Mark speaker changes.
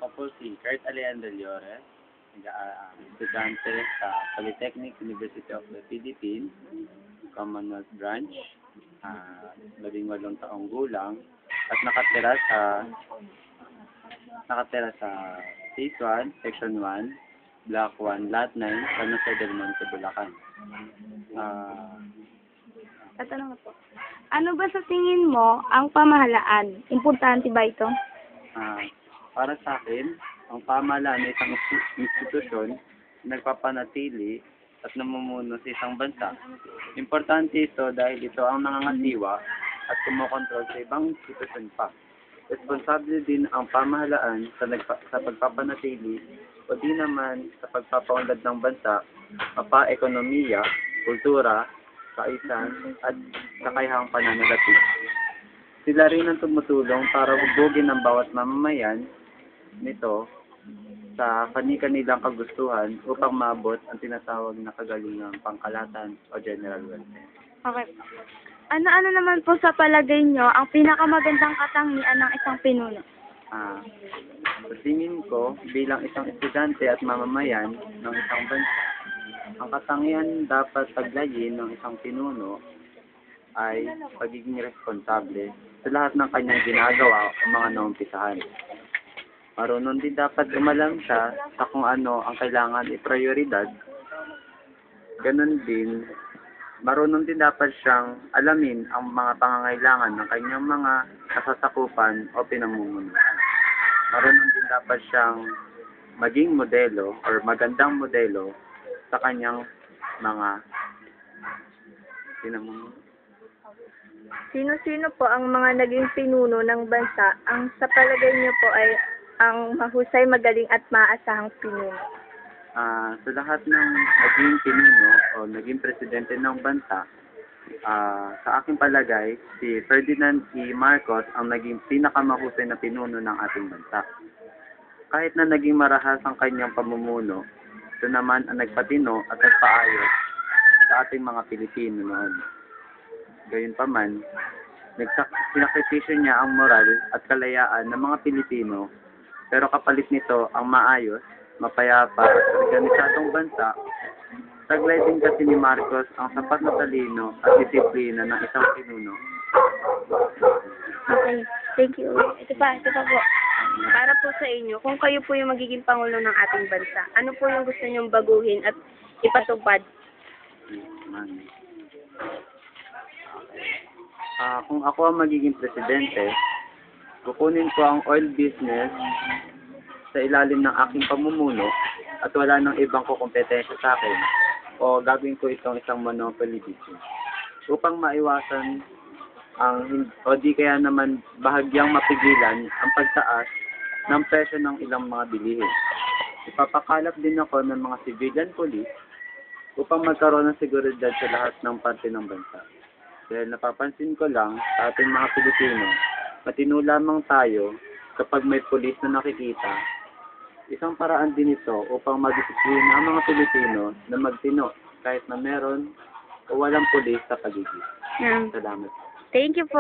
Speaker 1: Ako po si Kurt Alejandro Llores, estudyante sa Polytechnic University of the Philippines, Commonwealth Branch, 18 taong gulang, at nakatira sa Phase 1, Section 1, Block 1, Lot 9, San Jose del Monte, Bulacan.
Speaker 2: Tatanong po. Ano ba sa tingin mo ang pamahalaan? Importante ba ito?
Speaker 1: Para sa akin, ang pamahalaan ay isang institusyon na nagpapanatili at namumuno sa isang bansa. Importante ito dahil ito ang nangangasiwa at kumokontrol sa ibang institusyon pa. Responsable din ang pamahalaan sa pagpapanatili o di naman sa pagpapaunlad ng bansa, ekonomiya, kultura, kaisan at kakayahang pananalapi. Sila rin ang tumutulong para hubugin ang bawat mamamayan nito sa kani-kanilang kagustuhan upang maabot ang tinatawag na kagalingang pangkalahatan o general welfare.
Speaker 2: Okay. Ano-ano naman po sa palagay nyo ang pinakamagandang katangian ng isang pinuno?
Speaker 1: Sa tingin ko, bilang isang estudyante at mamamayan ng isang bansa, ang katangian dapat taglayin ng isang pinuno ay pagiging responsable sa lahat ng kanyang ginagawa o mga naumpisahan. Marunong din dapat umalam siya sa kung ano ang kailangan i-prioridad. Ganon din, marunong din dapat siyang alamin ang mga pangangailangan ng kanyang mga kasasakupan o pinamumunuan. Marunong din dapat siyang maging modelo or magandang modelo sa kanyang mga pinamumunuan.
Speaker 2: Sino-sino po ang mga naging pinuno ng bansa ang sa palagay nyo po ay ang mahusay, magaling at maaasahang pinuno?
Speaker 1: Sa lahat ng naging pinuno o naging presidente ng bansa, sa aking palagay, si Ferdinand E. Marcos ang naging pinakamahusay na pinuno ng ating bansa. Kahit na naging marahas ang kanyang pamumuno, ito naman ang nagpatino at nagpaayos sa ating mga Pilipino noon. Gayunpaman, sinakripisyo niya ang moral at kalayaan ng mga Pilipino, pero kapalit nito ang maayos, mapayapa at organisadong bansa. Taglay din kasi ni Marcos ang sapat na talino at disiplina ng isang pinuno.
Speaker 2: Okay, thank you. Ito pa po. Para po sa inyo, kung kayo po yung magiging pangulo ng ating bansa, ano po yung gusto nyong baguhin at ipatupad?
Speaker 1: Kung ako ang magiging presidente, kukunin ko ang oil business sa ilalim ng aking pamumuno at wala nang ibang kukumpetensya sa akin o gagawin ko itong isang monopoly business upang maiwasan o di kaya naman bahagyang mapigilan ang pagtaas ng presyo ng ilang mga bilihin. Ipapakalap din ako ng mga civilian police upang magkaroon ng seguridad sa lahat ng parte ng bansa. Dahil napapansin ko lang sa ating mga Pilipino, matino lamang tayo kapag may pulis na nakikita. Isang paraan din ito upang madisiplina ang mga Pilipino na magtino kahit na meron o walang pulis sa paligid.
Speaker 2: Yeah.
Speaker 1: Salamat.
Speaker 2: Thank you po.